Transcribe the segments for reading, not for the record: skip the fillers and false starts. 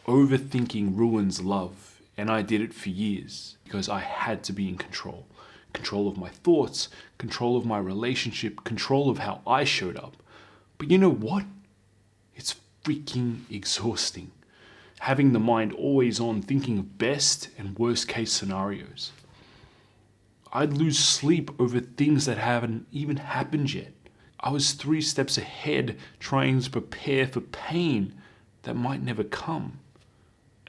Overthinking ruins love, and I did it for years because I had to be in control. Control of my thoughts, control of my relationship, control of how I showed up. But you know what? It's freaking exhausting. Having the mind always on thinking of best and worst case scenarios. I'd lose sleep over things that haven't even happened yet. I was 3 steps ahead trying to prepare for pain that might never come.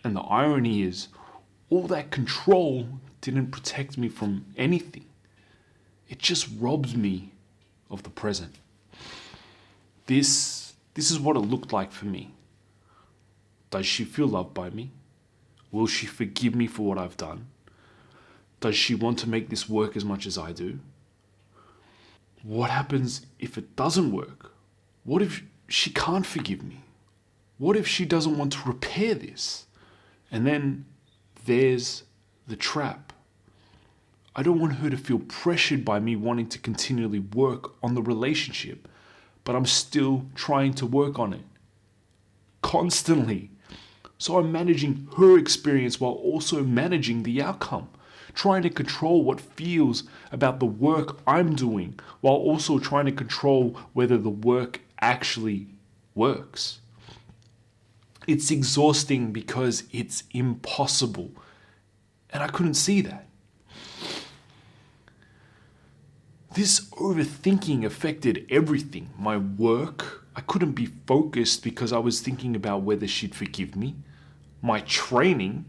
And the irony is, all that control didn't protect me from anything. It just robs me of the present. This is what it looked like for me. Does she feel loved by me? Will she forgive me for what I've done? Does she want to make this work as much as I do? What happens if it doesn't work? What if she can't forgive me? What if she doesn't want to repair this? And then there's the trap. I don't want her to feel pressured by me wanting to continually work on the relationship, but I'm still trying to work on it. Constantly. So I'm managing her experience while also managing the outcome. Trying to control what feels about the work I'm doing while also trying to control whether the work actually works. It's exhausting because it's impossible. And I couldn't see that. This overthinking affected everything. My work, I couldn't be focused because I was thinking about whether she'd forgive me. My training,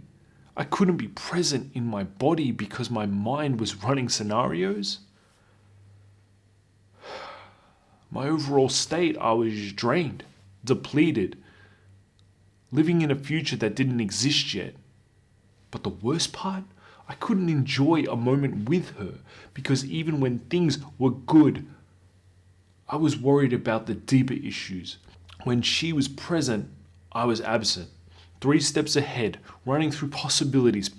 I couldn't be present in my body because my mind was running scenarios. My overall state, I was drained, depleted, living in a future that didn't exist yet. But the worst part, I couldn't enjoy a moment with her because even when things were good, I was worried about the deeper issues. When she was present, I was absent. 3 steps ahead, running through possibilities,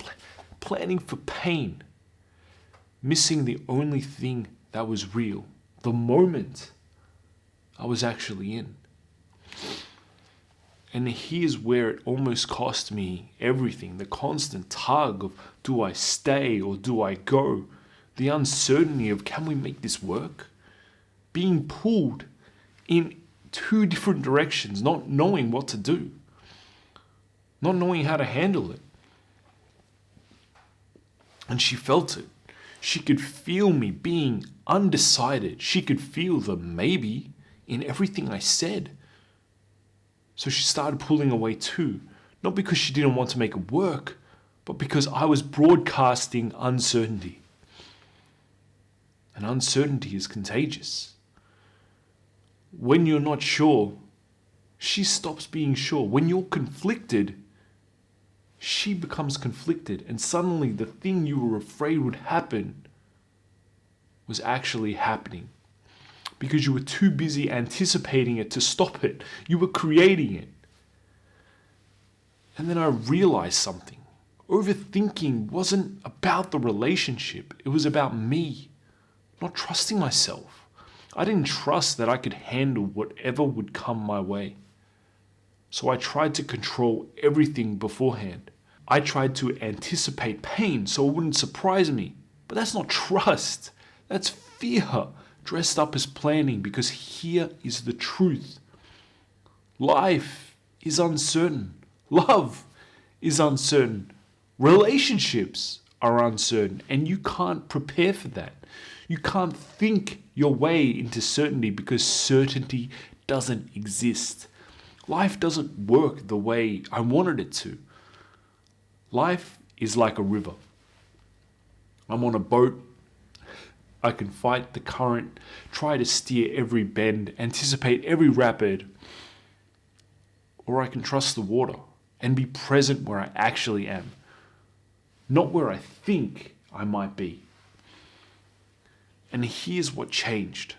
planning for pain, missing the only thing that was real, the moment I was actually in. And here's where it almost cost me everything. The constant tug of, do I stay or do I go? The uncertainty of, can we make this work? Being pulled in 2 different directions, not knowing what to do. Not knowing how to handle it. And she felt it. She could feel me being undecided. She could feel the maybe in everything I said. So she started pulling away too. Not because she didn't want to make it work, but because I was broadcasting uncertainty. And uncertainty is contagious. When you're not sure, she stops being sure. When you're conflicted, she becomes conflicted. And suddenly the thing you were afraid would happen was actually happening. Because you were too busy anticipating it to stop it. You were creating it. And then I realized something. Overthinking wasn't about the relationship. It was about me, not trusting myself. I didn't trust that I could handle whatever would come my way. So I tried to control everything beforehand. I tried to anticipate pain so it wouldn't surprise me. But that's not trust. That's fear dressed up as planning, because here is the truth. Life is uncertain. Love is uncertain. Relationships are uncertain, and you can't prepare for that. You can't think your way into certainty because certainty doesn't exist. Life doesn't work the way I wanted it to. Life is like a river. I'm on a boat. I can fight the current, try to steer every bend, anticipate every rapid, or I can trust the water and be present where I actually am, not where I think I might be. And here's what changed.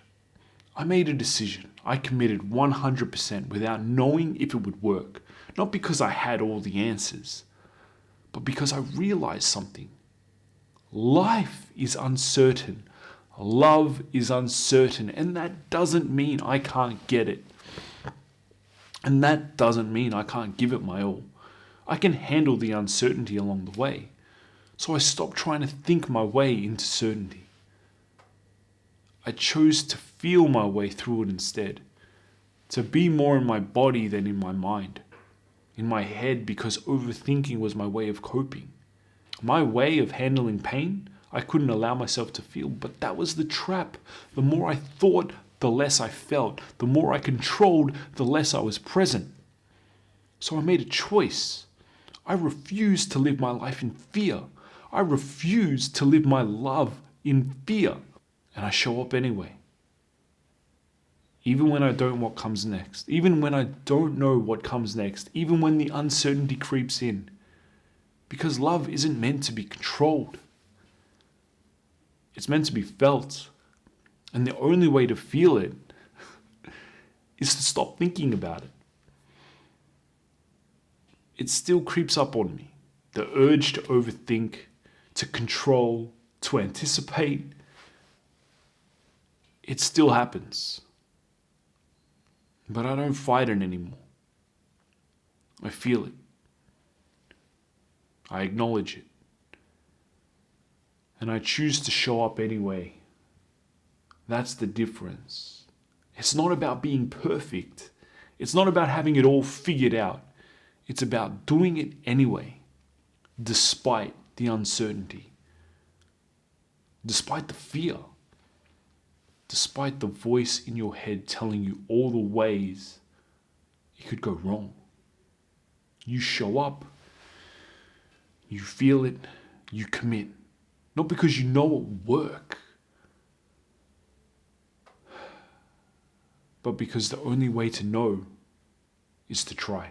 I made a decision. I committed 100% without knowing if it would work, not because I had all the answers, but because I realized something. Life is uncertain. Love is uncertain, and that doesn't mean I can't get it. And that doesn't mean I can't give it my all. I can handle the uncertainty along the way. So I stopped trying to think my way into certainty. I chose to feel my way through it instead. To be more in my body than in my mind. In my head, because overthinking was my way of coping. My way of handling pain, I couldn't allow myself to feel, but that was the trap. The more I thought, the less I felt. The more I controlled, the less I was present. So I made a choice. I refused to live my life in fear. I refused to live my love in fear. And I show up anyway. Even when I don't know what comes next. Even when I don't know what comes next. Even when the uncertainty creeps in. Because love isn't meant to be controlled. It's meant to be felt. And the only way to feel it is to stop thinking about it. It still creeps up on me. The urge to overthink, to control, to anticipate. It still happens. But I don't fight it anymore. I feel it. I acknowledge it. And I choose to show up anyway. That's the difference. It's not about being perfect. It's not about having it all figured out. It's about doing it anyway, despite the uncertainty, despite the fear, despite the voice in your head telling you all the ways it could go wrong. You show up, you feel it, you commit. Not because you know it will work, but because the only way to know is to try.